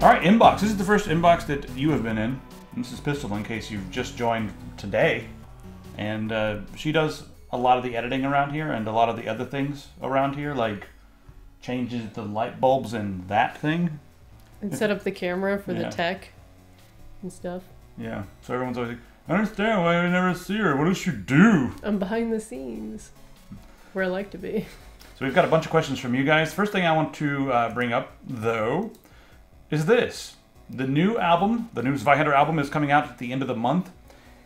All right, inbox. This is the first inbox that you have been in. This is Pistol, in case you've just joined today. And she does a lot of the editing around here and a lot of the other things around here, like changes the light bulbs and that thing. And set up the camera for the tech and stuff. Yeah, so everyone's always like, I understand why I never see her. What does she do? I'm behind the scenes, where I like to be. So we've got a bunch of questions from you guys. First thing I want to bring up, though, is this. The new album, the new Zweihander album, is coming out at the end of the month.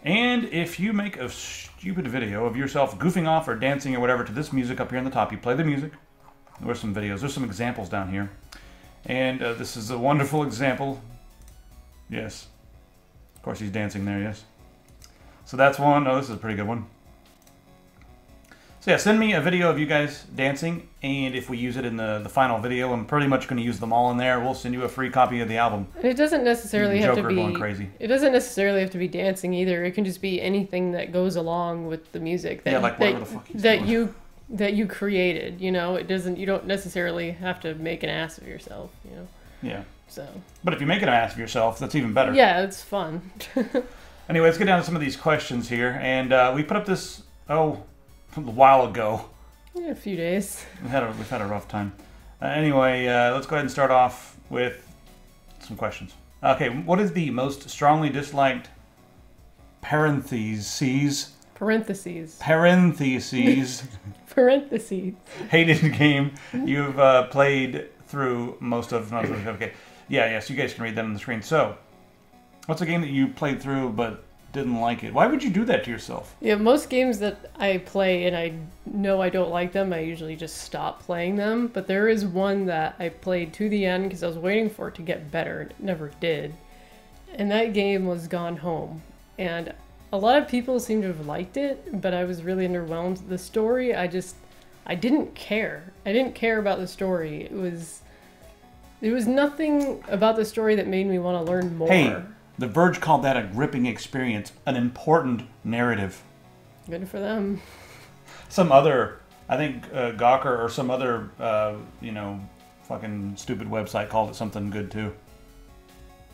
And if you make a stupid video of yourself goofing off or dancing or whatever to this music up here on the top, you play the music. There's some videos. There's some examples down here. And this is a wonderful example. Yes. Of course he's dancing there, yes. So that's one. Oh, this is a pretty good one. So yeah, send me a video of you guys dancing, and if we use it in the final video, I'm pretty much going to use them all in there. We'll send you a free copy of the album. And it doesn't necessarily have to be going crazy. It doesn't necessarily have to be dancing either. It can just be anything that goes along with the music that, like whatever the fuck he's doing. that you created. You know, you don't necessarily have to make an ass of yourself. You know. Yeah. So. But if you make an ass of yourself, that's even better. Yeah, it's fun. Anyway, let's get down to some of these questions here, and we put up this a while ago. Yeah, a few days. We've had a rough time. Anyway, let's go ahead and start off with some questions. Okay, what is the most strongly disliked parentheses hated game you've played through most of? Okay, yeah, so you guys can read that on the screen. So, what's a game that you played through but didn't like it? Why would you do that to yourself? Yeah, most games that I play and I know I don't like them, I usually just stop playing them. But there is one that I played to the end because I was waiting for it to get better, and it never did. And that game was Gone Home. And a lot of people seem to have liked it, but I was really underwhelmed. The story, I didn't care. I didn't care about the story. There was nothing about the story that made me want to learn more. Hey, The Verge called that a gripping experience, an important narrative. Good for them. Some other, I think Gawker or some other, fucking stupid website called it something good too.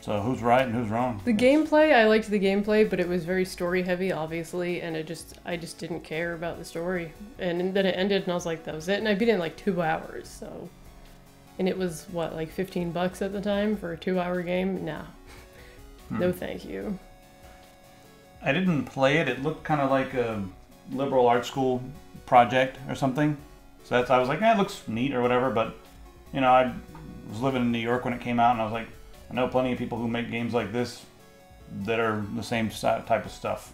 So who's right and who's wrong? The gameplay, I liked the gameplay, but it was very story heavy, obviously, and I just didn't care about the story. And then it ended, and I was like, that was it. And I beat it in like 2 hours, so. And it was, what, like $15 at the time for a 2-hour game? Nah. No thank you. I didn't play it. It looked kind of like a liberal art school project or something. So I was like, it looks neat or whatever, but, I was living in New York when it came out, and I was like, I know plenty of people who make games like this that are the same type of stuff.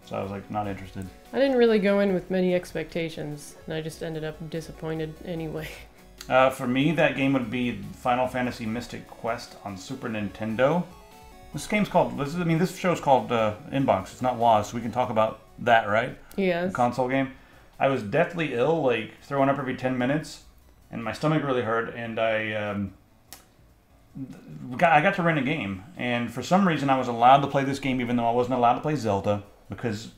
So I was like, not interested. I didn't really go in with many expectations, and I just ended up disappointed anyway. For me, that game would be Final Fantasy Mystic Quest on Super Nintendo. This game's called, this show's called Inbox. It's not WAS, so we can talk about that, right? Yes. The console game. I was deathly ill, like throwing up every 10 minutes, and my stomach really hurt, and I got to rent a game, and for some reason I was allowed to play this game even though I wasn't allowed to play Zelda, because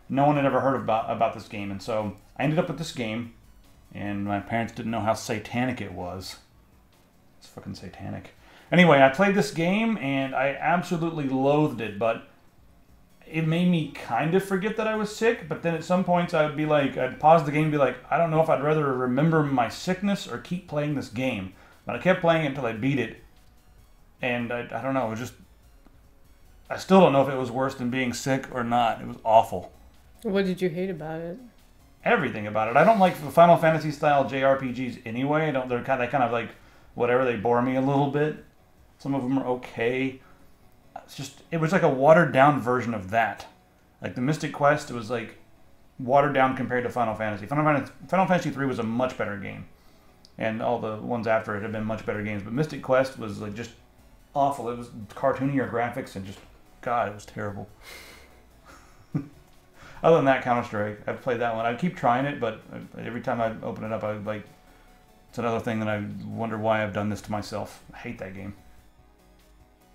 no one had ever heard about this game. And so I ended up with this game, and my parents didn't know how satanic it was. It's fucking satanic. Anyway, I played this game, and I absolutely loathed it, but it made me kind of forget that I was sick. But then at some points I would be like, I'd pause the game and be like, I don't know if I'd rather remember my sickness or keep playing this game. But I kept playing it until I beat it. And I don't know, it was just, I still don't know if it was worse than being sick or not. It was awful. What did you hate about it? Everything about it. I don't like the Final Fantasy style JRPGs anyway. They're kind of like, whatever, they bore me a little bit. Some of them are okay. It was like a watered down version of that. Like the Mystic Quest, it was like watered down compared to Final Fantasy. Final Fantasy 3 was a much better game. And all the ones after it have been much better games. But Mystic Quest was like just awful. It was cartoonier graphics and just, God, it was terrible. Other than that, Counter-Strike, I've played that one. I keep trying it, but every time I open it up, it's another thing that I wonder why I've done this to myself. I hate that game.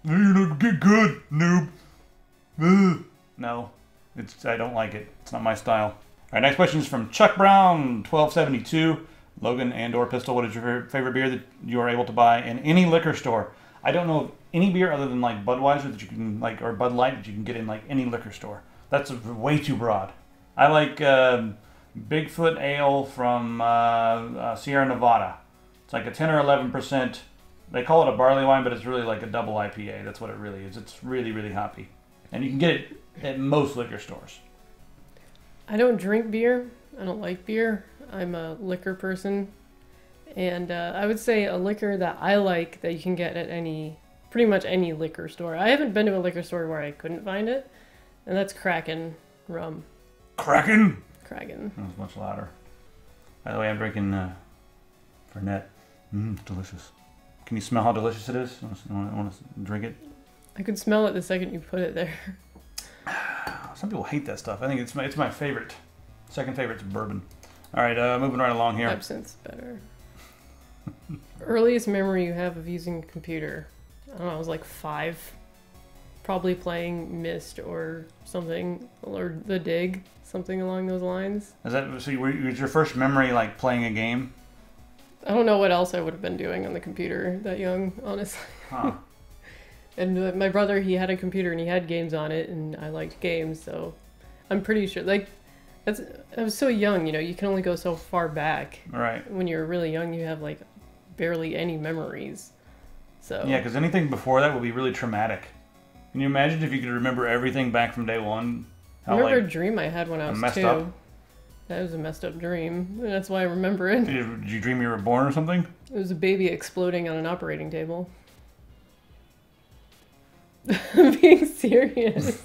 You're not get good, noob. Ugh. No, I don't like it. It's not my style. All right, next question is from Chuck Brown, 1272. Logan and or Pistol, what is your favorite beer that you are able to buy in any liquor store? I don't know of any beer other than like Budweiser that you can like, or Bud Light that you can get in like any liquor store. That's way too broad. I like Bigfoot Ale from Sierra Nevada. It's like a 10 or 11%. They call it a barley wine, but it's really like a double IPA. That's what it really is. It's really, really hoppy. And you can get it at most liquor stores. I don't drink beer. I don't like beer. I'm a liquor person. And I would say a liquor that I like that you can get at pretty much any liquor store. I haven't been to a liquor store where I couldn't find it. And that's Kraken rum. Kraken? Kraken. That was much louder. By the way, I'm drinking Fernet. It's delicious. Can you smell how delicious it is? I want to drink it. I could smell it the second you put it there. Some people hate that stuff. I think it's my favorite. Second favorite's bourbon. All right, moving right along here. Absinthe better. Earliest memory you have of using a computer? I don't know, I was like 5. Probably playing Myst or something, or The Dig, something along those lines. Was your first memory like playing a game? I don't know what else I would have been doing on the computer that young, honestly. Huh. And my brother, he had a computer and he had games on it, and I liked games, so I'm pretty sure. Like, I was so young, you can only go so far back. Right. When you're really young, you have like barely any memories. So yeah, because anything before that would be really traumatic. Can you imagine if you could remember everything back from day one? I remember a dream I had when I was messed 2. Up? That was a messed up dream. And that's why I remember it. Did you dream you were born or something? It was a baby exploding on an operating table. I'm being serious.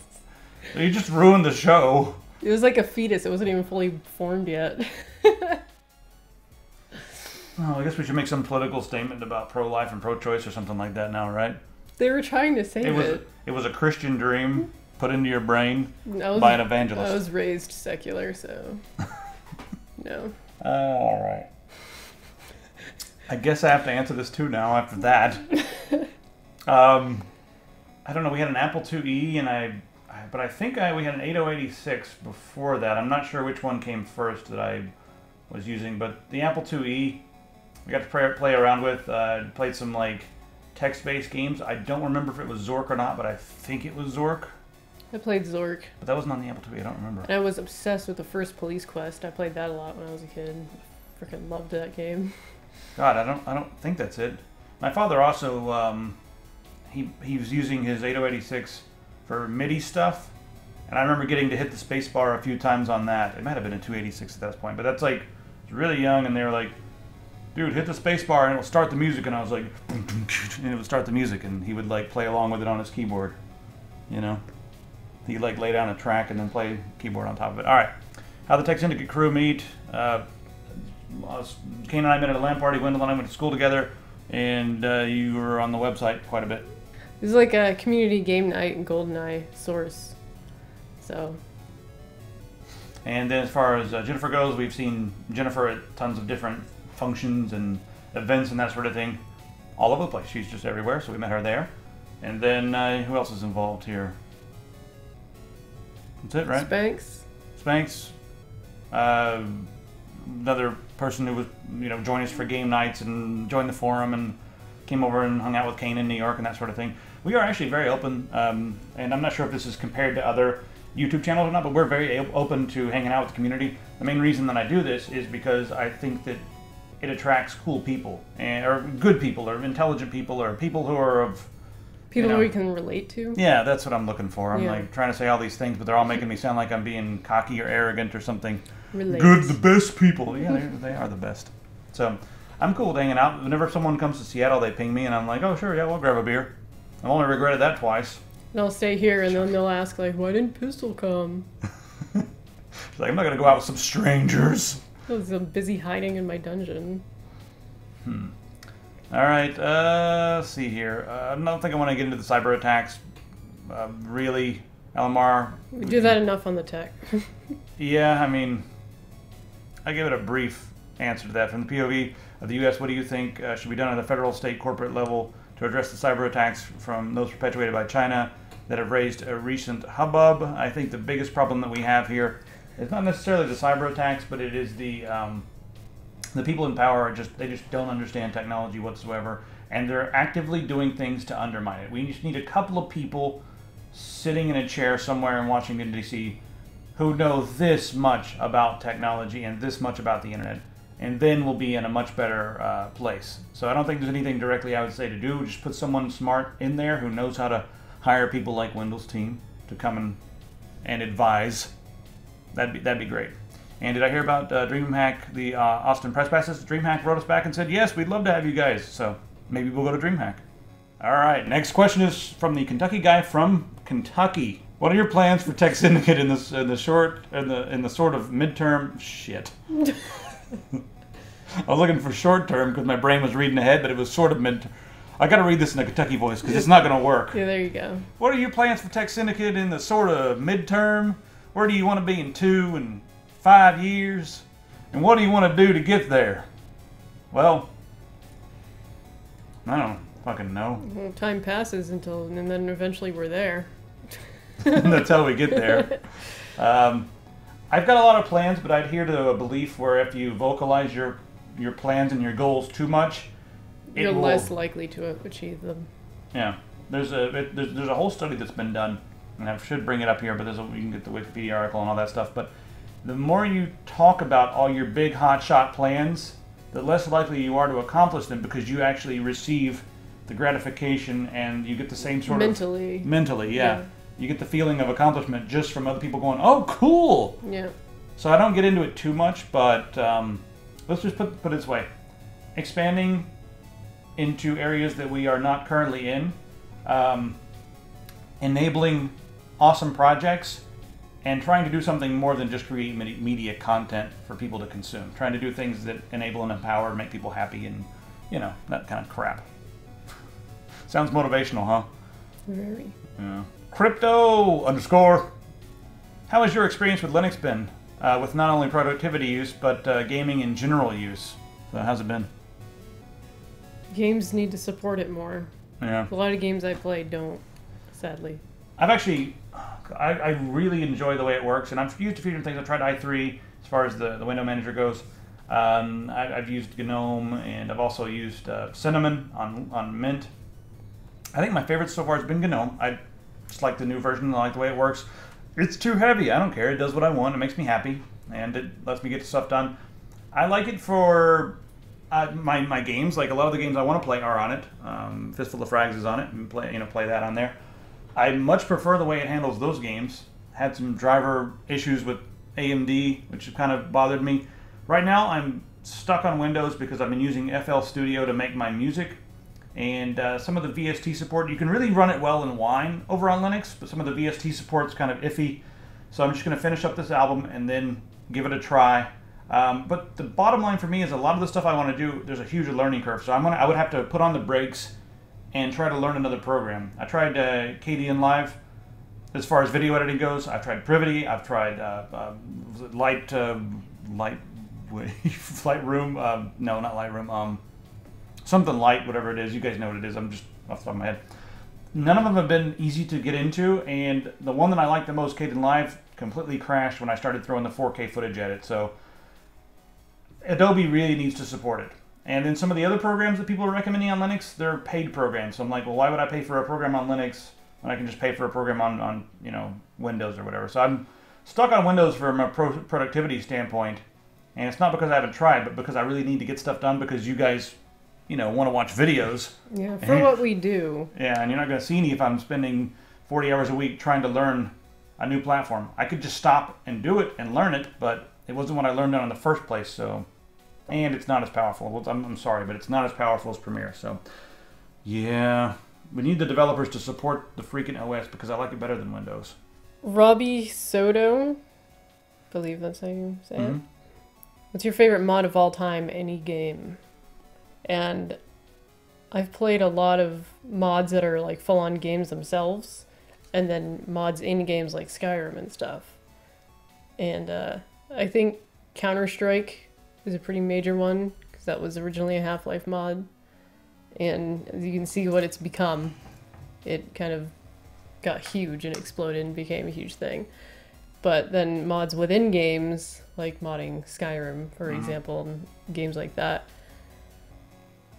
You just ruined the show. It was like a fetus. It wasn't even fully formed yet. Oh, I guess we should make some political statement about pro-life and pro-choice or something like that now, right? They were trying to save it. It was a Christian dream put into your brain by an evangelist. I was raised secular, so no. All right. I guess I have to answer this too now after that. I don't know. We had an Apple IIe, but I think we had an 8086 before that. I'm not sure which one came first that I was using, but the Apple IIe we got to play around with. Played some like text-based games. I don't remember if it was Zork or not, but I think it was Zork. I played Zork. But that wasn't on the Apple IIe. I don't remember. And I was obsessed with the first Police Quest. I played that a lot when I was a kid. Freaking loved that game. God, I don't think that's it. My father also he was using his 8086 for MIDI stuff, and I remember getting to hit the space bar a few times on that. It might have been a 286 at that point, but that's like really young, and they were like, dude, hit the space bar and it'll start the music, and I was like, and it would start the music, and he would like play along with it on his keyboard, He'd like lay down a track and then play keyboard on top of it. All right, how the Tech Syndicate crew meet. Kane and I met at a LAN party. Wendell and I went to school together, and you were on the website quite a bit. This is like a community game night and GoldenEye source. So. And then as far as Jennifer goes, we've seen Jennifer at tons of different functions and events and that sort of thing, all over the place. She's just everywhere, so we met her there. And then who else is involved here? That's it, right? Spanx. Another person who was, joined us for game nights and joined the forum and came over and hung out with Kane in New York and that sort of thing. We are actually very open, and I'm not sure if this is compared to other YouTube channels or not, but we're very open to hanging out with the community. The main reason that I do this is because I think that it attracts cool people, or good people, or intelligent people, or people who are of... People we can relate to? Yeah, that's what I'm looking for. I'm like trying to say all these things, but they're all making me sound like I'm being cocky or arrogant or something. Relate. Good, the best people. Yeah, they are the best. So I'm cool with hanging out. Whenever someone comes to Seattle, they ping me, and I'm like, oh, sure, yeah, we'll grab a beer. I've only regretted that twice. And I'll stay here, and then they'll ask, like, why didn't Pistol come? She's like, I'm not going to go out with some strangers. I was busy hiding in my dungeon. All right, let's see here. I don't think I want to get into the cyber attacks. Really, LMR. We do that enough on the tech. Yeah, I mean, I give it a brief answer to that. From the POV of the U.S., what do you think should be done at the federal, state, corporate level to address the cyber attacks from those perpetuated by China that have raised a recent hubbub? I think the biggest problem that we have here is not necessarily the cyber attacks, but it is the The people in power are they just don't understand technology whatsoever, and they're actively doing things to undermine it. We just need a couple of people sitting in a chair somewhere in Washington, D.C. who know this much about technology and this much about the internet, and then we'll be in a much better place. So I don't think there's anything directly I would say to do. Just put someone smart in there who knows how to hire people like Wendell's team to come and advise. That'd be great. And did I hear about DreamHack, the Austin Press Passes? DreamHack wrote us back and said, yes, we'd love to have you guys. So maybe we'll go to DreamHack. All right, next question is from the Kentucky guy from Kentucky. What are your plans for Tech Syndicate in the sort of midterm shit? I was looking for short term because my brain was reading ahead, but it was sort of midterm. I got to read this in a Kentucky voice because it's not going to work. Yeah, there you go. What are your plans for Tech Syndicate in the sort of midterm? Where do you want to be in 2 and 5 years? And what do you want to do to get there? Well, I don't fucking know. Well, time passes and then eventually we're there. That's how we get there. I've got a lot of plans, but I adhere to a belief where if you vocalize your plans and your goals too much, you're less likely to achieve them. Yeah, there's a whole study that's been done, and I should bring it up here, but you can get the Wikipedia article and all that stuff. But the more you talk about all your big hotshot plans, the less likely you are to accomplish them because you actually receive the gratification and you get the same sort mentally. Mentally, yeah. You get the feeling of accomplishment just from other people going, "Oh, cool!" Yeah. So I don't get into it too much, but let's just put it this way: expanding into areas that we are not currently in, enabling awesome projects, and trying to do something more than just create media content for people to consume. Trying to do things that enable and empower, make people happy, and that kind of crap. Sounds motivational, huh? Very. Yeah. Crypto _ how has your experience with Linux been? With not only productivity use, but gaming in general use. So how's it been? Games need to support it more. Yeah. A lot of games I play don't, sadly. I really enjoy the way it works, and I've used a few different things. I've tried i3 as far as the window manager goes. I've used GNOME, and I've also used Cinnamon on Mint. I think my favorite so far has been GNOME. I just like the new version. I like the way it works. It's too heavy. I don't care. It does what I want. It makes me happy, and it lets me get stuff done. I like it for my games. Like a lot of the games I want to play are on it. Fistful of Frags is on it, and play that on there. I much prefer the way it handles those games. Had some driver issues with AMD, which have kind of bothered me. Right now, I'm stuck on Windows because I've been using FL Studio to make my music. And some of the VST support, you can really run it well in Wine over on Linux, but some of the VST support's kind of iffy. So I'm just going to finish up this album and then give it a try. But the bottom line for me is a lot of the stuff I want to do, there's a huge learning curve. So I would have to put on the brakes and try to learn another program. I tried KDN Live as far as video editing goes. I've tried Privity. I've tried Lightroom. No, not Lightroom. Something light, whatever it is. You guys know what it is. I'm just off the top of my head. None of them have been easy to get into, and the one that I like the most, KDN Live, completely crashed when I started throwing the 4K footage at it. So Adobe really needs to support it. And then some of the other programs that people are recommending on Linux, they're paid programs. So I'm like, well, why would I pay for a program on Linux when I can just pay for a program on Windows or whatever? So I'm stuck on Windows from a productivity standpoint, and it's not because I haven't tried, but because I really need to get stuff done because you guys want to watch videos. Yeah, for what we do. Yeah, and you're not going to see me if I'm spending 40 hours a week trying to learn a new platform. I could just stop and do it and learn it, but it wasn't what I learned on in the first place. So, and it's not as powerful. I'm sorry, but it's not as powerful as Premiere. So, yeah, we need the developers to support the freaking OS because I like it better than Windows. Robbie Soto, I believe that's how you say it. What's your favorite mod of all time, any game? And I've played a lot of mods that are like full-on games themselves, and then mods in games like Skyrim and stuff. And I think Counter-Strike is a pretty major one, because that was originally a Half-Life mod. And as you can see what it's become, it kind of got huge and exploded and became a huge thing. But then mods within games, like modding Skyrim, for example, and games like that.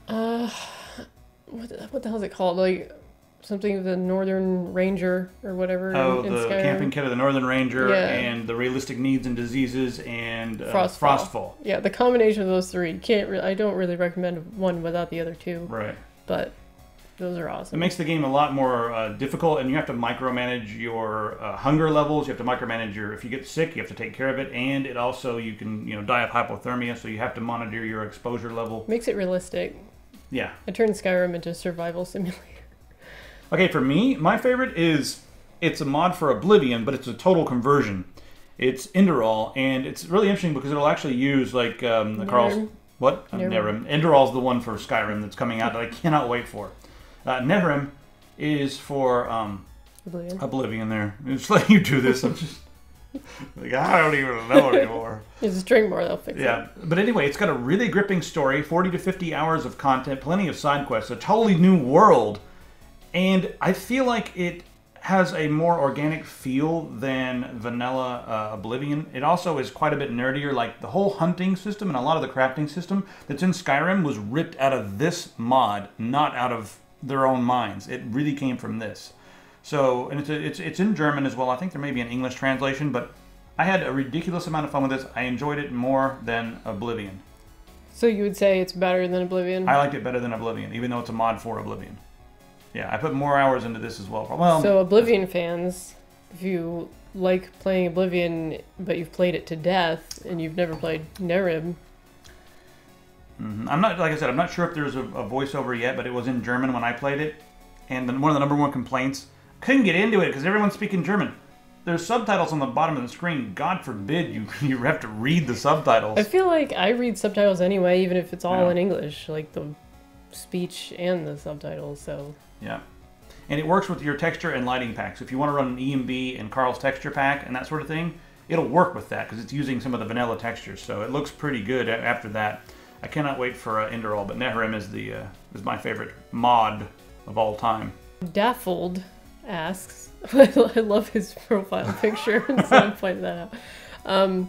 What the hell is it called? Like something of the Northern Ranger or whatever. Oh, in the Skyrim. camping kit of the Northern Ranger Yeah. and the realistic needs and diseases and Frostfall. Yeah, the combination of those three. I don't really recommend one without the other two. Right. But those are awesome. It makes the game a lot more difficult, and you have to micromanage your hunger levels. You have to micromanage if you get sick, you have to take care of it, and it also, you can die of hypothermia, so you have to monitor your exposure level. Makes it realistic. Yeah. I turned Skyrim into a survival simulator. Okay, for me, my favorite it's a mod for Oblivion, but it's a total conversion. It's Enderall, and it's really interesting because it'll actually use like Carl's... What? Nerim. Enderall's the one for Skyrim that's coming out that I cannot wait for. Nerim is for Oblivion there. Just letting you do this. I'm just like, I don't even know anymore. Just drink more, they'll fix it. Yeah, but anyway, it's got a really gripping story, 40 to 50 hours of content, plenty of side quests, a totally new world, and I feel like it has a more organic feel than vanilla Oblivion. It also is quite a bit nerdier. Like the whole hunting system and a lot of the crafting system that's in Skyrim was ripped out of this mod, not out of their own minds. It really came from this. So, and it's in German as well. I think there may be an English translation, but I had a ridiculous amount of fun with this. I enjoyed it more than Oblivion. So you would say it's better than Oblivion? I liked it better than Oblivion, even though it's a mod for Oblivion. Yeah, I put more hours into this as well. Well, so Oblivion fans, if you like playing Oblivion, but you've played it to death, and you've never played Nerim. I'm not, like I said, I'm not sure if there's a voiceover yet, but it was in German when I played it. And then one of the number one complaints, couldn't get into it because everyone's speaking German. There's subtitles on the bottom of the screen. God forbid you have to read the subtitles. I feel like I read subtitles anyway, even if it's all in English, like the speech and the subtitles, so... Yeah. And it works with your texture and lighting packs. If you want to run an EMB and Carl's texture pack and that sort of thing, it'll work with that because it's using some of the vanilla textures. So it looks pretty good after that. I cannot wait for Enderall, but Nerim is my favorite mod of all time. Daffold asks, I love his profile picture, so I pointed that out.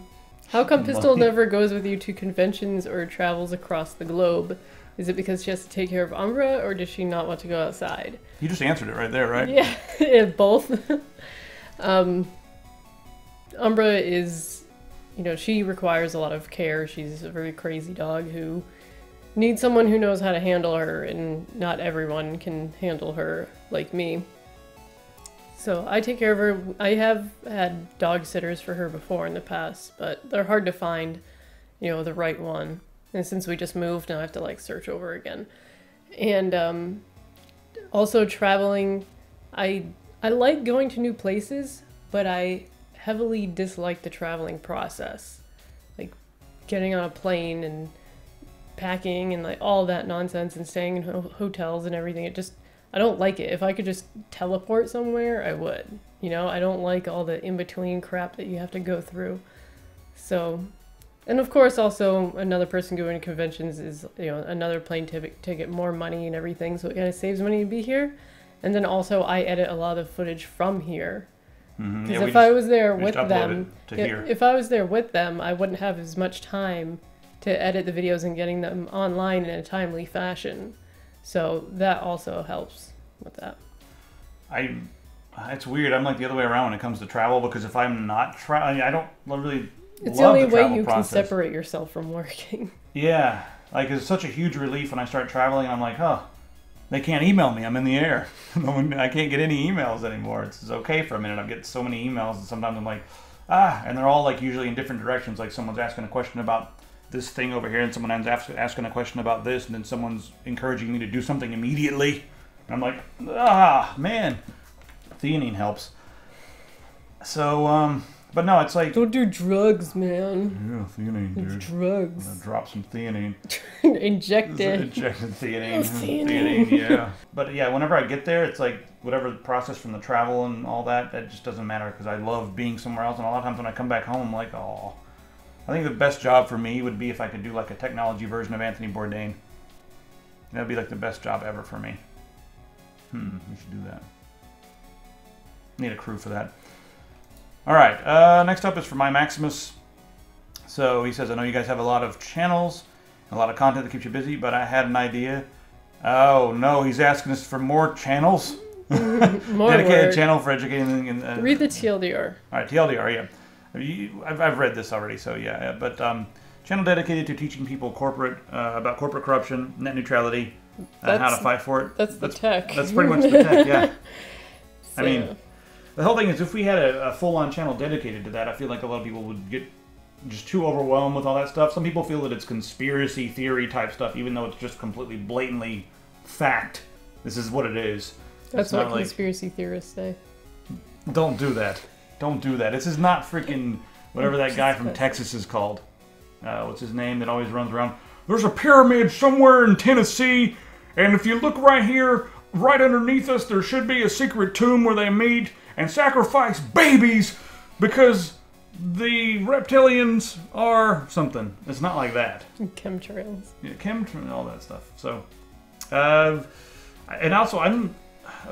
How come Pistol never goes with you to conventions or travels across the globe? Is it because she has to take care of Umbra, or does she not want to go outside? You just answered it right there, right? Yeah, both. Umbra is, she requires a lot of care. She's a very crazy dog who needs someone who knows how to handle her, and not everyone can handle her like me. So I take care of her. I have had dog sitters for her before in the past, but they're hard to find, the right one. And since we just moved, now I have to search over again. And also traveling, I like going to new places, but I heavily dislike the traveling process. Like getting on a plane and packing and all that nonsense and staying in hotels and everything. I don't like it. If I could just teleport somewhere, I would. I don't like all the in-between crap that you have to go through. So... And of course, also another person going to conventions is, another plane ticket, more money and everything. So it kind of saves money to be here. And then also I edit a lot of footage from here. Because if I was there with them, if I was there with them, I wouldn't have as much time to edit the videos and getting them online in a timely fashion. So that also helps with that. It's weird. I'm like the other way around when it comes to travel, because if I'm not traveling, I don't really. It's the only way you can separate yourself from working. Yeah, it's such a huge relief when I start traveling. I'm like, they can't email me. I'm in the air. I can't get any emails anymore. It's okay for a minute. I'm getting so many emails, and sometimes I'm like, and they're all usually in different directions. Like someone's asking a question about this thing over here, and someone ends asking a question about this, and then someone's encouraging me to do something immediately. And I'm like, man, theanine helps. So, but no, it's like... Don't do drugs, man. Yeah, theanine, dude. It's drugs. I'm gonna drop some theanine. Injected. Injected theanine. Theanine, yeah. But yeah, whenever I get there, it's like whatever the process from the travel and all that, that just doesn't matter because I love being somewhere else. And a lot of times when I come back home, I'm like, oh. I think the best job for me would be if I could do a technology version of Anthony Bourdain. That would be the best job ever for me. We should do that. Need a crew for that. All right, next up is from My Maximus. So he says, I know you guys have a lot of channels, a lot of content that keeps you busy, but I had an idea. Oh no, he's asking us for more channels. More Dedicated word. channel for educating. And, Read the TLDR. All right, TLDR, yeah. I've read this already, so yeah. But channel dedicated to teaching people about corporate corruption, net neutrality, and how to fight for it. That's the tech. That's pretty much the tech, yeah. So, I mean, the whole thing is, if we had a full-on channel dedicated to that, I feel like a lot of people would get just too overwhelmed with all that stuff. Some people feel that it's conspiracy theory type stuff, even though it's just completely blatantly fact. This is what it is. that's what conspiracy theorists say. Don't do that. Don't do that. This is not freaking whatever that guy from Texas is called. What's his name that always runs around? There's a pyramid somewhere in Tennessee, and if you look right here, right underneath us, there should be a secret tomb where they meet and sacrifice babies because the reptilians are something. It's not like that. Chemtrails. Yeah, chemtrails, all that stuff. So, and also,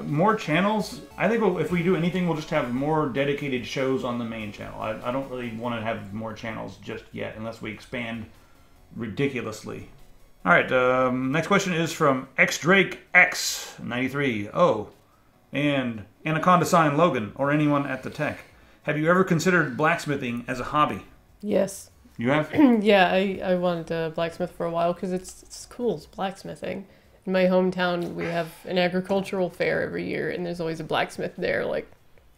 more channels. I think if we do anything, we'll just have more dedicated shows on the main channel. I don't really want to have more channels just yet, unless we expand ridiculously. All right, next question is from XDrakeX93. Oh, and Anaconda Sign Logan, or anyone at the tech. Have you ever considered blacksmithing as a hobby? Yes. You have? Yeah, I wanted to blacksmith for a while because it's cool. It's blacksmithing. In my hometown, we have an agricultural fair every year, and there's always a blacksmith there, like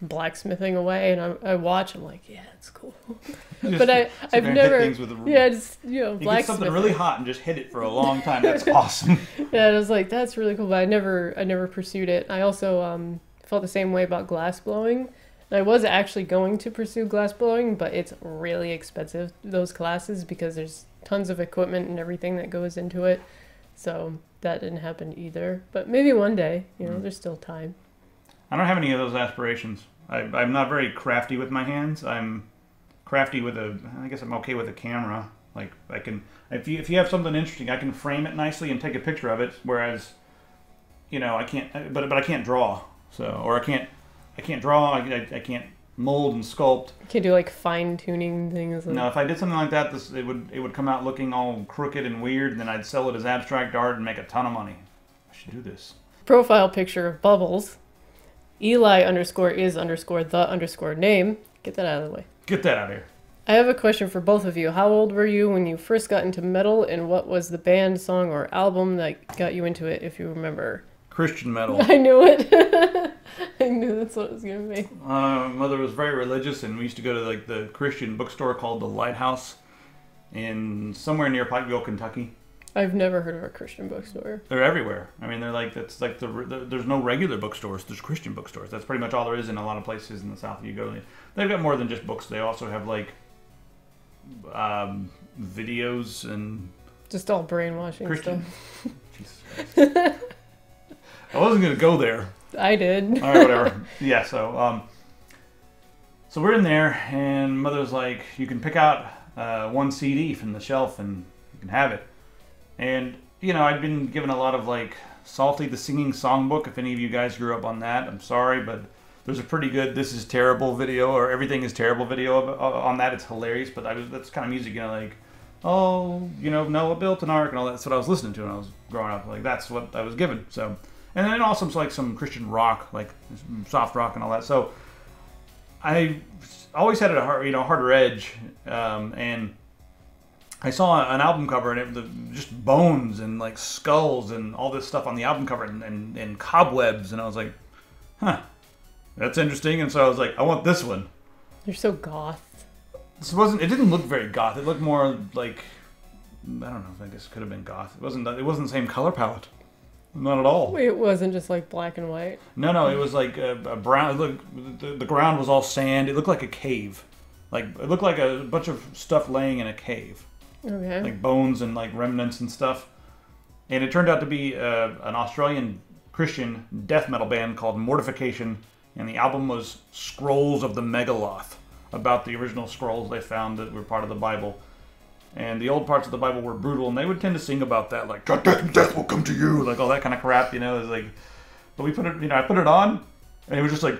blacksmithing away. And I watch. I'm like, yeah, it's cool. But I've never. Hit things with just you get something really hot and just hit it for a long time. That's awesome. Yeah, I was like, that's really cool. But I never pursued it. I also felt the same way about glass blowing. And I was actually going to pursue glass blowing, but it's really expensive, those classes, because there's tons of equipment and everything that goes into it. So that didn't happen either. But maybe one day, there's still time. I don't have any of those aspirations. I'm not very crafty with my hands. I'm crafty with I guess I'm okay with a camera. Like I can, if you have something interesting, I can frame it nicely and take a picture of it. Whereas, I can't, but I can't draw. So, or I can't draw. I can't mold and sculpt. You can't do like fine tuning things. No, if I did something like that, it would come out looking all crooked and weird, and then I'd sell it as abstract art and make a ton of money. I should do this. Profile picture of Bubbles. Eli_is_the_name. Get that out of the way. Get that out of here. I have a question for both of you. How old were you when you first got into metal, and what was the band, song, or album that got you into it, if you remember? Christian metal. I knew it. I knew that's what it was going to be. My mother was very religious, and we used to go to like the Christian bookstore called the Lighthouse in somewhere near Pikeville, Kentucky. I've never heard of a Christian bookstore. They're everywhere. I mean, there's no regular bookstores. There's Christian bookstores. That's pretty much all there is in a lot of places in the South. You go, they've got more than just books. They also have like videos and just all brainwashing Christian stuff. Jesus Christ. I wasn't gonna go there. I did. All right, whatever. Yeah. So we're in there, and Mother's like, you can pick out one CD from the shelf, and you can have it. And, I'd been given a lot of, like, Salty the Singing Songbook. If any of you guys grew up on that, I'm sorry, but there's a pretty good This Is Terrible video, or Everything Is Terrible video on that. It's hilarious, but that's kind of music, like, Noah built an ark and all that. That's what I was listening to when I was growing up. Like, that's what I was given. So, and then also like some Christian rock, like soft rock and all that. So, I always had a harder edge, and I saw an album cover, and it was just bones and like skulls and all this stuff on the album cover, and cobwebs, and I was like, huh, that's interesting. And so I was like, I want this one. You're so goth. It didn't look very goth. It looked more like, I don't know, I guess it could have been goth. It wasn't the same color palette. Not at all. Wait, it wasn't just like black and white? No, it was like a brown. Look, the ground was all sand. It looked like a cave. Like, it looked like a bunch of stuff laying in a cave. Okay. Like bones and like remnants and stuff. And it turned out to be an Australian Christian death metal band called Mortification. And the album was Scrolls of the Megaloth, about the original scrolls they found that were part of the Bible. And the old parts of the Bible were brutal, and they would tend to sing about that, like, death will come to you, like all that kind of crap, It was like, but we put it, I put it on, and it was just like,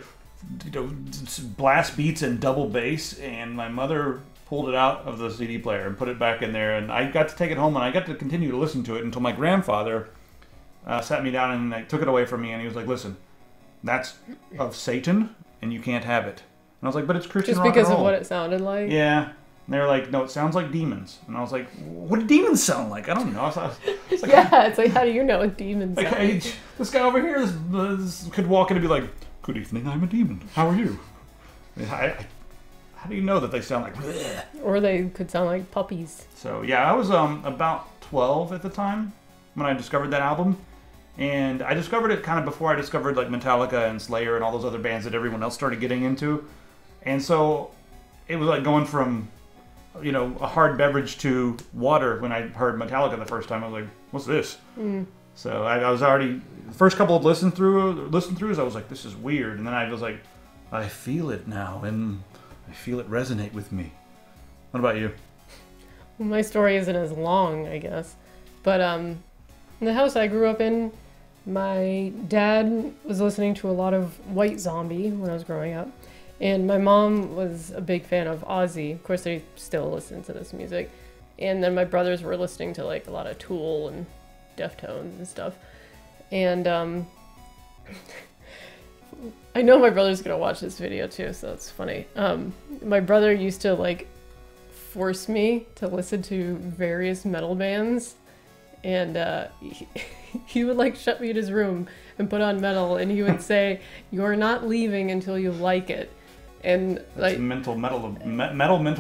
blast beats and double bass, and my mother pulled it out of the CD player and put it back in there, and I got to take it home, and I got to continue to listen to it until my grandfather sat me down and took it away from me, and he was like, listen, that's of Satan, and you can't have it. And I was like, but it's Christian rock and roll. Just because of what it sounded like? Yeah. And they were like, no, it sounds like demons. And I was like, what do demons sound like? I don't know. It's like, yeah, it's like, how do you know what demons sound like? This guy over here this could walk in and be like, good evening, I'm a demon. How are you? How do you know that they sound like... Bleh? Or they could sound like puppies. So, yeah, I was about 12 at the time when I discovered that album. And I discovered it kind of before I discovered like Metallica and Slayer and all those other bands that everyone else started getting into. And so it was like going from... a hard beverage to water when I heard Metallica the first time. I was like, what's this? So I was already, the first couple of listen throughs, I was like, this is weird. And then I was like, I feel it now, and I feel it resonate with me. What about you? Well, my story isn't as long, I guess. But in the house I grew up in, my dad was listening to a lot of White Zombie when I was growing up. And my mom was a big fan of Ozzy. Of course, they still listen to this music. And then my brothers were listening to like a lot of Tool and Deftones and stuff. And I know my brother's gonna watch this video too, so it's funny. My brother used to like force me to listen to various metal bands, and he would like shut me in his room and put on metal, and he would say, "You're not leaving until you like it." And like mental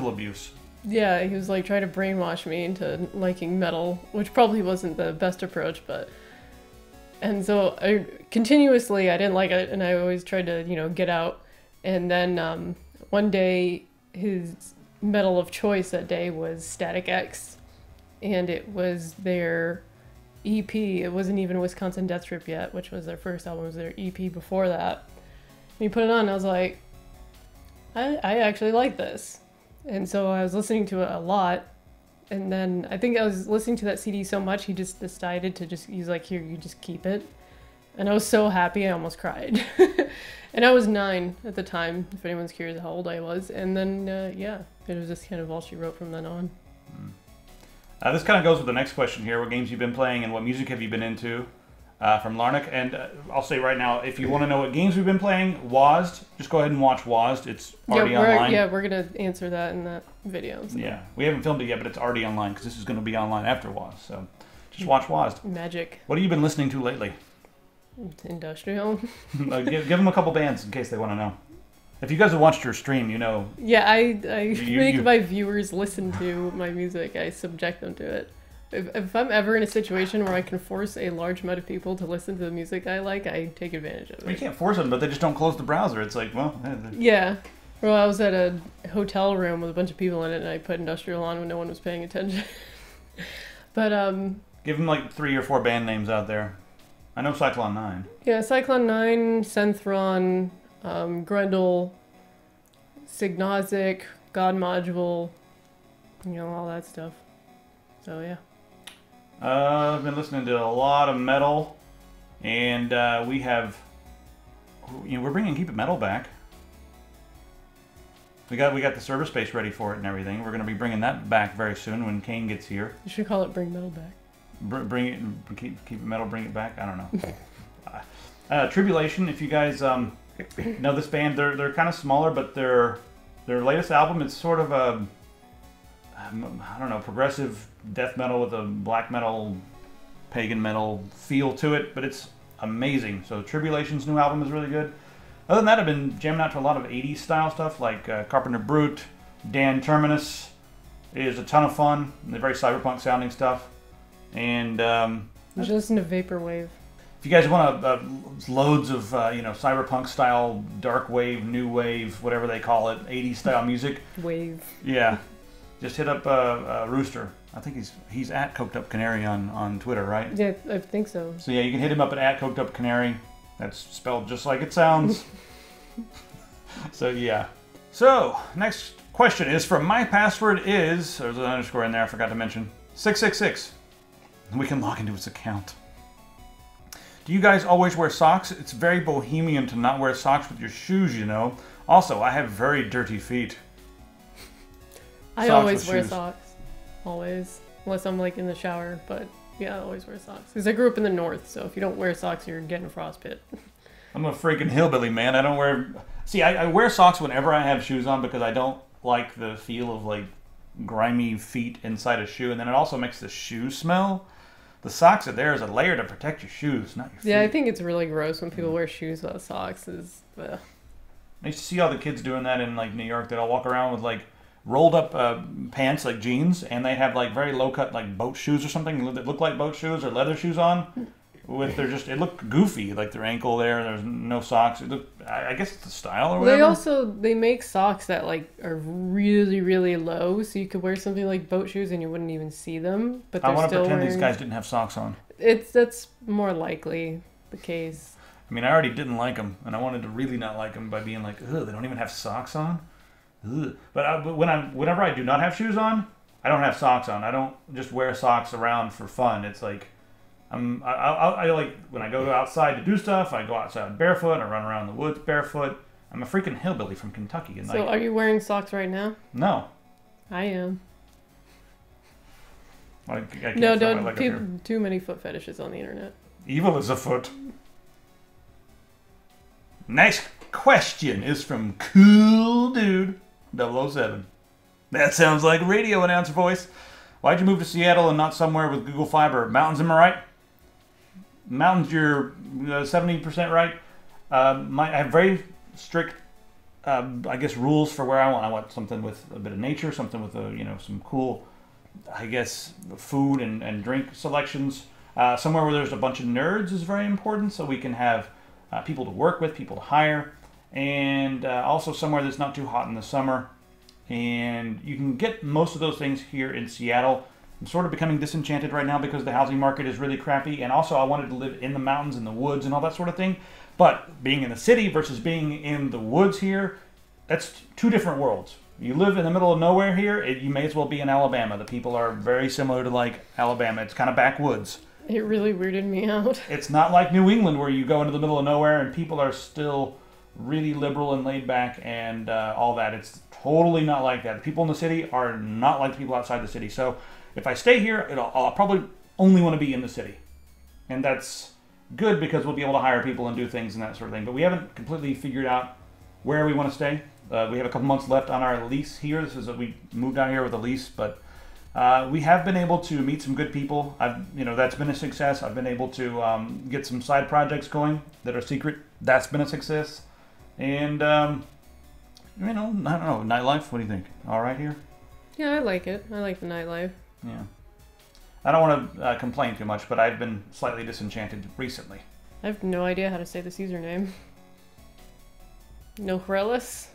abuse. Yeah, he was like trying to brainwash me into liking metal, which probably wasn't the best approach, but... And so I didn't like it, and I always tried to, get out. And then one day, his metal of choice that day was Static X, and it was their EP. It wasn't even Wisconsin Death Trip yet, which was their first album. It was their EP before that. And he put it on, and I was like, I actually like this. And so I was listening to it a lot, and then I think I was listening to that CD so much, he just decided to he's like, here, you just keep it. And I was so happy, I almost cried. And I was 9 at the time, if anyone's curious how old I was. And then, yeah, it was just kind of all she wrote from then on. This kind of goes with the next question here. What games you've been playing and what music have you been into? From Larnick. And I'll say right now, if you want to know what games we've been playing, WOZD, just go ahead and watch WOZD. It's already online. Yeah, we're going to answer that in that video. So. Yeah, we haven't filmed it yet, but it's already online because this is going to be online after WOZD. So just watch WOZD. Magic. What have you been listening to lately? Industrial. Give them a couple bands in case they want to know. If you guys have watched your stream, you know. Yeah, I make my viewers listen to my music. I subject them to it. If I'm ever in a situation where I can force a large amount of people to listen to the music I like, I take advantage of it. You can't force them, but they just don't close the browser. It's like, well... Yeah. Well, I was at a hotel room with a bunch of people in it, and I put Industrial on when no one was paying attention. But, give them like 3 or 4 band names out there. I know Cyclone 9. Yeah, Cyclone 9, Synthron, Grendel, Signozic, God Module, all that stuff. So, yeah. I've been listening to a lot of metal, and we have, we're bringing Keep It Metal back. We got the server space ready for it and everything. We're going to be bringing that back very soon when Kane gets here. You should call it Bring Metal Back. Keep It Metal, Bring It Back. I don't know. Tribulation. If you guys know this band, they're kind of smaller, but their latest album is sort of a progressive death metal with a black metal, pagan metal feel to it, but it's amazing. So Tribulation's new album is really good. Other than that, I've been jamming out to a lot of 80s style stuff like Carpenter Brute, Dan Terminus is a ton of fun. They're very cyberpunk sounding stuff. And just listen to Vaporwave. If you guys want loads of cyberpunk style, dark wave, new wave, whatever they call it, 80s style music. Wave. Yeah. Just hit up Rooster. I think he's at Coked Up Canary on Twitter, right? Yeah, I think so. So yeah, you can hit him up at Coked Up Canary. That's spelled just like it sounds. So yeah. So next question is from my password is, there's an underscore in there I forgot to mention, 666. We can log into his account. Do you guys always wear socks? It's very bohemian to not wear socks with your shoes, you know. Also, I have very dirty feet. I always wear socks. Always. Unless I'm like in the shower, but yeah, I always wear socks. Because I grew up in the north, so if you don't wear socks, you're getting frostbite. I'm a freaking hillbilly, man. I don't wear... See, I wear socks whenever I have shoes on because I don't like the feel of like grimy feet inside a shoe, and then it also makes the shoe smell. The socks are there as a layer to protect your shoes, not your feet. Yeah, I think it's really gross when people wear shoes without socks. I used to see all the kids doing that in like New York. They'd all walk around with like rolled up pants, like jeans, and they have like very low cut like boat shoes or something that look like boat shoes or leather shoes on. With their it looked goofy, like their ankle there. There's no socks. It looked, I guess it's the style or whatever. They make socks that like are really really low, so you could wear something like boat shoes and you wouldn't even see them. But I want to pretend these guys didn't have socks on. That's more likely the case. I mean, I already didn't like them, and I wanted to really not like them by being like, ugh, they don't even have socks on. Ugh. But whenever I do not have shoes on, I don't have socks on. I don't just wear socks around for fun. It's like. I like when I go outside to do stuff. I go outside barefoot. I run around the woods barefoot. I'm a freaking hillbilly from Kentucky. And so, are you wearing socks right now? No. I am. I can't no, don't. Too many foot fetishes on the internet. Evil is afoot. Next question is from Cool Dude 007. That sounds like a radio announcer voice. Why'd you move to Seattle and not somewhere with Google Fiber? Mountains, am I right? Mountains, you're 70% right. I have very strict, I guess, rules for where I want. I want something with a bit of nature, something with some cool, I guess, food and drink selections. Somewhere where there's a bunch of nerds is very important, so we can have people to work with, people to hire, and also somewhere that's not too hot in the summer. And you can get most of those things here in Seattle. I'm sort of becoming disenchanted right now because the housing market is really crappy, and also I wanted to live in the mountains and the woods and all that sort of thing. But being in the city versus being in the woods here, that's two different worlds. You live in the middle of nowhere here, you may as well be in Alabama. The people are very similar to like Alabama. It's kind of backwoods. It really weirded me out. It's not like New England where you go into the middle of nowhere and people are still really liberal and laid back and all that. It's totally not like that. The people in the city are not like the people outside the city. So if I stay here, I'll probably only want to be in the city. And that's good because we'll be able to hire people and do things and that sort of thing. But we haven't completely figured out where we want to stay. We have a couple months left on our lease here. We moved out here with a lease, but we have been able to meet some good people. That's been a success. I've been able to get some side projects going that are secret. That's been a success. And I don't know, nightlife. What do you think? All right here? Yeah, I like it. I like the nightlife. Yeah. I don't want to complain too much, but I've been slightly disenchanted recently. I have no idea how to say this username. Nohrelis?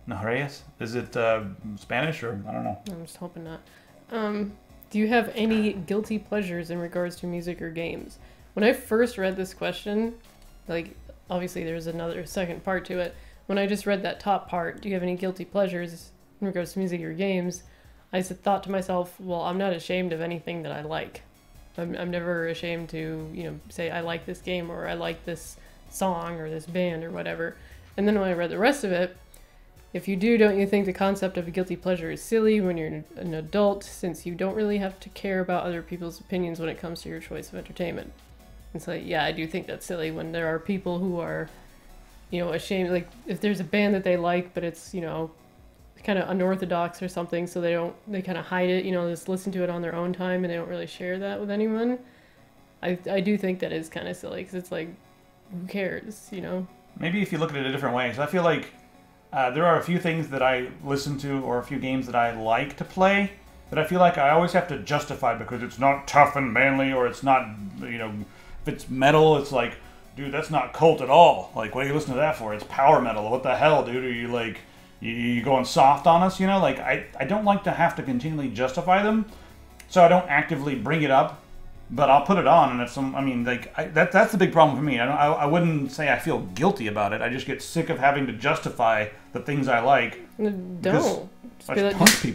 Nohrelis? Is it Spanish or I don't know? I'm just hoping not. Do you have any guilty pleasures in regards to music or games? When I first read this question, like, obviously there's another second part to it. When I just read that top part, do you have any guilty pleasures in regards to music or games? I thought to myself, well, I'm not ashamed of anything that I like. I'm never ashamed to, say I like this game or I like this song or this band or whatever. And then when I read the rest of it, if you do, don't you think the concept of a guilty pleasure is silly when you're an adult, since you don't really have to care about other people's opinions when it comes to your choice of entertainment? And so, yeah, I do think that's silly when there are people who are, ashamed. Like, if there's a band that they like, but it's, kind of unorthodox or something, so they kind of hide it, just listen to it on their own time and they don't really share that with anyone. I do think that is kind of silly because it's like, who cares, Maybe if you look at it a different way. So I feel like there are a few things that I listen to or a few games that I like to play that I feel like I always have to justify because it's not tough and manly, or it's not, if it's metal, it's like, dude, that's not cult at all. Like, what are you listening to that for? It's power metal. What the hell, dude? Are you like, you going soft on us, Like, I don't like to have to continually justify them, so I don't actively bring it up, but I'll put it on, and if that's the big problem for me. I wouldn't say I feel guilty about it. I just get sick of having to justify the things I like. Don't.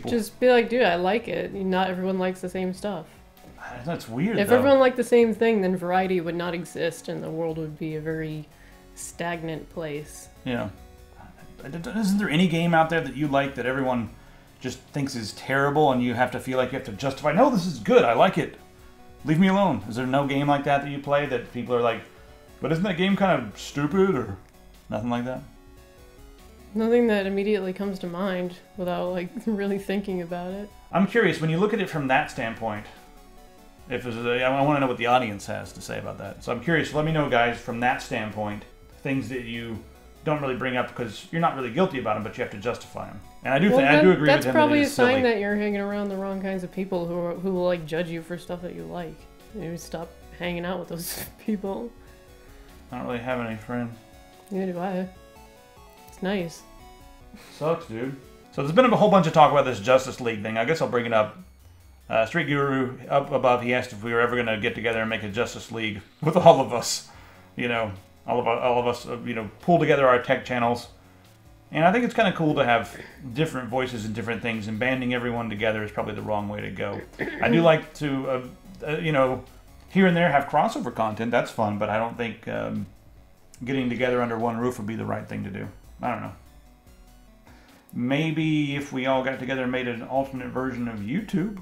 Just be like, dude, I like it. Not everyone likes the same stuff. That's weird, If though. everyone liked the same thing, then variety would not exist and the world would be a very stagnant place. Yeah. Isn't there any game out there that you like that everyone just thinks is terrible and you have to feel like you have to justify, no, this is good, I like it. Leave me alone. Is there no game like that you play that people are like, but isn't that game kind of stupid or nothing like that? Nothing that immediately comes to mind without like really thinking about it. I'm curious, when you look at it from that standpoint, if there's I want to know what the audience has to say about that. So I'm curious, let me know, guys, from that standpoint, things that you don't really bring up because you're not really guilty about them, but you have to justify them. And I do agree with him. That's probably that a sign silly. that you're hanging around the wrong kinds of people who will like judge you for stuff that you like. You stop hanging out with those people. I don't really have any friends. Neither do I. It's nice. Sucks, dude. So there's been a whole bunch of talk about this Justice League thing. I guess I'll bring it up. Street Guru up above, he asked if we were ever going to get together and make a Justice League with all of us. You know, all of us, pull together our tech channels. And I think it's kind of cool to have different voices and different things, and banding everyone together is probably the wrong way to go. I do like to, here and there have crossover content. That's fun, but I don't think getting together under one roof would be the right thing to do. I don't know. Maybe if we all got together and made an alternate version of YouTube,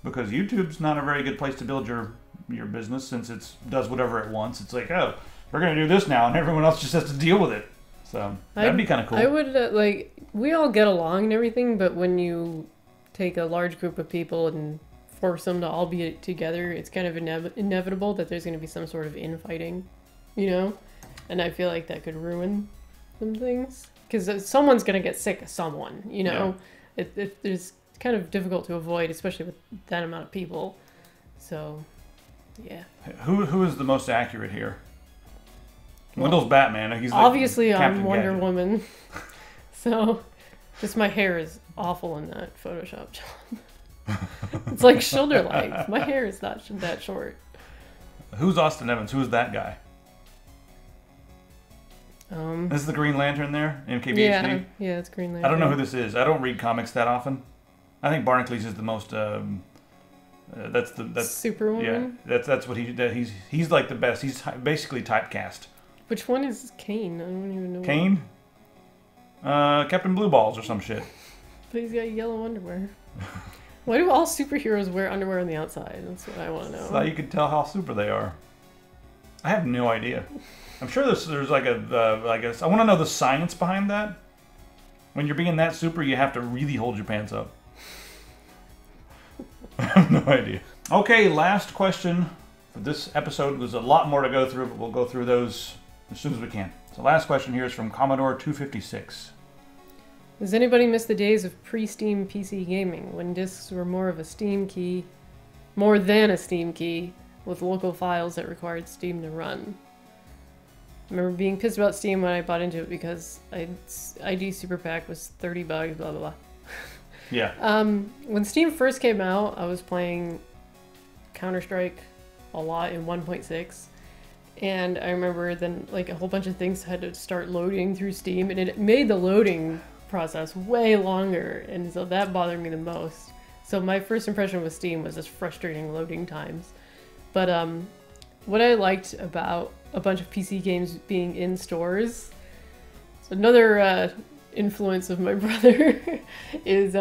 because YouTube's not a very good place to build your business since it does whatever it wants. It's like, oh, we're going to do this now, and everyone else just has to deal with it. So that'd be kind of cool. I would, we all get along and everything, but when you take a large group of people and force them to all be together, it's kind of inevitable that there's going to be some sort of infighting, And I feel like that could ruin some things. Because someone's going to get sick of someone, Yeah. It's kind of difficult to avoid, especially with that amount of people. So, yeah. Who is the most accurate here? Wendell's Batman. He's obviously like I'm Wonder Woman. So, just my hair is awful in that Photoshop job. It's like shoulder length. My hair is not that short. Who's Austin Evans? Who's that guy? This is the Green Lantern there, MKBHD? Yeah, it's Green Lantern. I don't know who this is. I don't read comics that often. I think Barnacules is the most. That's Superwoman. Yeah, that's what he's like the best. He's basically typecast. Which one is Kane? I don't even know. Kane? Captain Blue Balls or some shit. But he's got yellow underwear. Why do all superheroes wear underwear on the outside? That's what I want to know. So you can tell how super they are. I have no idea. I'm sure there's like I want to know the science behind that. When you're being that super, you have to really hold your pants up. I have no idea. Okay, last question for this episode. There's a lot more to go through, but we'll go through those as soon as we can. So last question here is from Commodore 256. Does anybody miss the days of pre-Steam PC gaming, when discs were more than a Steam key, with local files that required Steam to run? I remember being pissed about Steam when I bought into it because ID Super Pack was $30, blah, blah, blah. Yeah. When Steam first came out, I was playing Counter-Strike a lot in 1.6. And I remember then like a whole bunch of things had to start loading through Steam, and it made the loading process way longer. And so that bothered me the most. So my first impression with Steam was just frustrating loading times. But what I liked about a bunch of PC games being in stores, so another influence of my brother is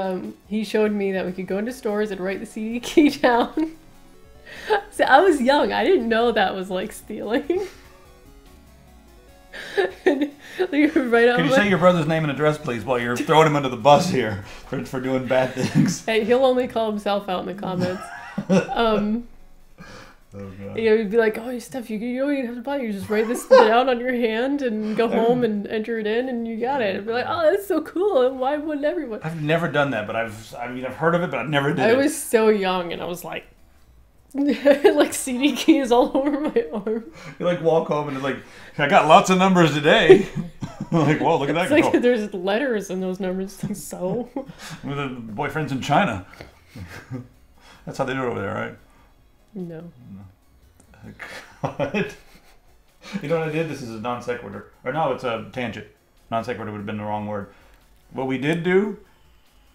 he showed me that we could go into stores and write the CD key down. So I was young, I didn't know that was like stealing. Can you say your brother's name and address, please, while you're throwing him under the bus here for doing bad things? Hey, he'll only call himself out in the comments. Oh, God. You'd be like, oh, your stuff, you don't even have to buy it. You just write this down on your hand and go home and enter it in, and you got it. It'd be like, oh, that's so cool. Why wouldn't everyone? I've never done that, but I've heard of it, but I've never did it. I was so young, and I was like, like CD keys all over my arm. You like walk home and it's like, I got lots of numbers today. Like, whoa, look at that. It's like there's letters in those numbers. Like, so. With the boyfriend's in China. That's how they do it over there, right? No. God. You know what I did? This is a non sequitur. Or no, it's a tangent. Non sequitur would have been the wrong word. What we did do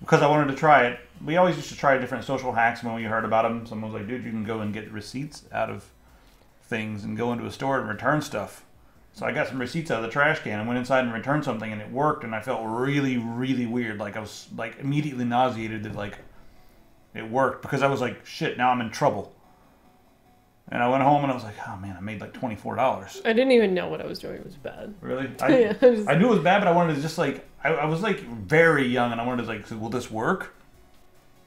because I wanted to try it. We always used to try different social hacks when we heard about them. Someone was like, dude, you can go and get receipts out of things and go into a store and return stuff. So I got some receipts out of the trash can and went inside and returned something, and it worked, and I felt really, really weird. Like I was like immediately nauseated that like it worked, because I was like, shit, now I'm in trouble. And I went home and I was like, oh man, I made like $24. I didn't even know what I was doing. It was bad. Really? Yeah, I knew it was bad, but I wanted to just like, I was like very young, and I wanted to like, will this work?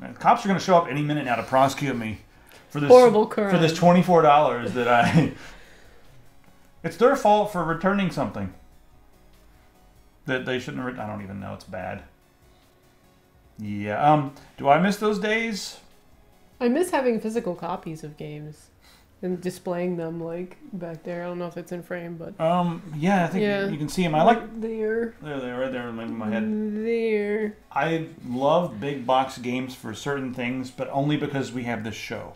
And cops are going to show up any minute now to prosecute me for this horrible crime. for this $24 that I. It's their fault for returning something that they shouldn't have. I don't even know. It's bad. Yeah. Do I miss those days? I miss having physical copies of games and displaying them like back there. I don't know if it's in frame, but yeah, I think you can see them. I like there. They're right there in my head. There. I love big box games for certain things, but only because we have this show.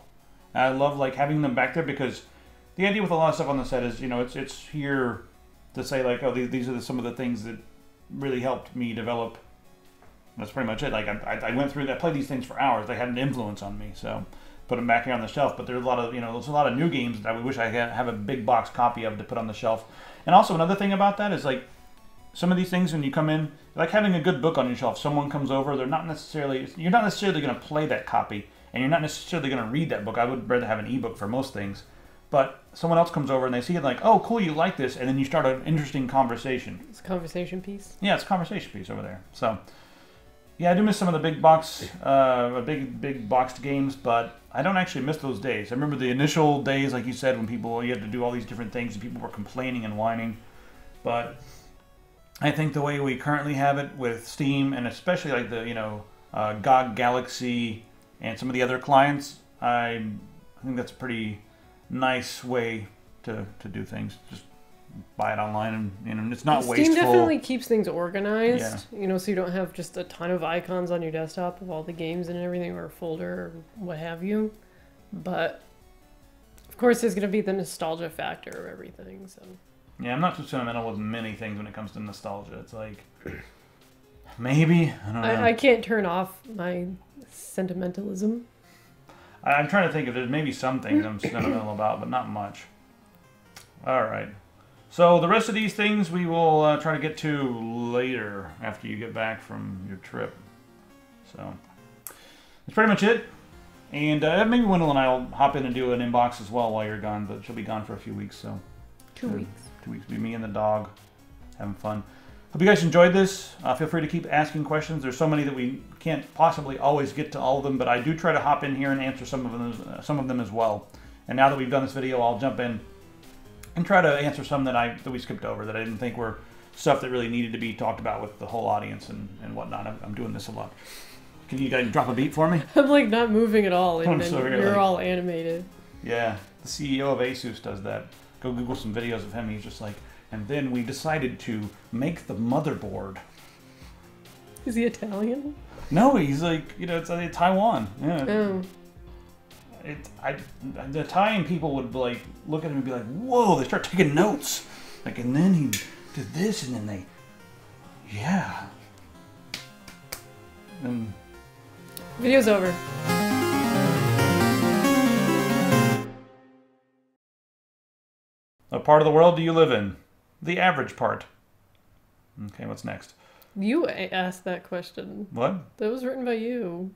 I love like having them back there, because the idea with a lot of stuff on the set is, you know, it's here to say like, oh, these are some of the things that really helped me develop. That's pretty much it. Like I went through that, played these things for hours. They had an influence on me, so put them back here on the shelf. But there's a lot of, there's a lot of new games that I wish I have a big box copy of to put on the shelf. And also another thing about that is like some of these things when you come in, like having a good book on your shelf. Someone comes over, you're not necessarily going to play that copy, and you're not necessarily going to read that book. I would rather have an ebook for most things. But someone else comes over and they see it like, oh, cool, you like this, and then you start an interesting conversation. It's a conversation piece. Yeah, it's a conversation piece over there. So, yeah, I do miss some of the big box, big boxed games, but I don't actually miss those days. I remember the initial days, like you said, when you had to do all these different things and people were complaining and whining. But I think the way we currently have it with Steam, and especially like the GOG Galaxy and some of the other clients, I think that's a pretty nice way to do things. Just buy it online, and it's not wasteful. Steam definitely keeps things organized, so you don't have just a ton of icons on your desktop of all the games and everything, or a folder or what have you. But of course there's going to be the nostalgia factor of everything. So yeah, I'm not too sentimental with many things when it comes to nostalgia. It's like, maybe, I don't know. I can't turn off my sentimentalism. I'm trying to think if there's maybe some things I'm sentimental about, but not much. All right. So the rest of these things we will try to get to later after you get back from your trip. So that's pretty much it. And maybe Wendell and I will hop in and do an inbox as well while you're gone, but she'll be gone for a few weeks. So 2 weeks. 2 weeks. Be me and the dog having fun. Hope you guys enjoyed this. Feel free to keep asking questions. There's so many that we can't possibly always get to all of them, but I do try to hop in here and answer some of them as well. And now that we've done this video, I'll jump in and try to answer some that we skipped over, that I didn't think were stuff that really needed to be talked about with the whole audience and whatnot. I'm doing this a lot. Can you guys drop a beat for me? I'm like not moving at all, and you're like, all animated. Yeah, the CEO of ASUS does that. Go Google some videos of him. He's just like, and then we decided to make the motherboard. Is he Italian? No, he's like, it's Taiwan. Yeah. Oh. The Italian people would like look at him and be like, whoa, they start taking notes. Like, and then he did this, and then yeah. And video's over. What part of the world do you live in? The average part. Okay, what's next? You asked that question. What? That was written by you.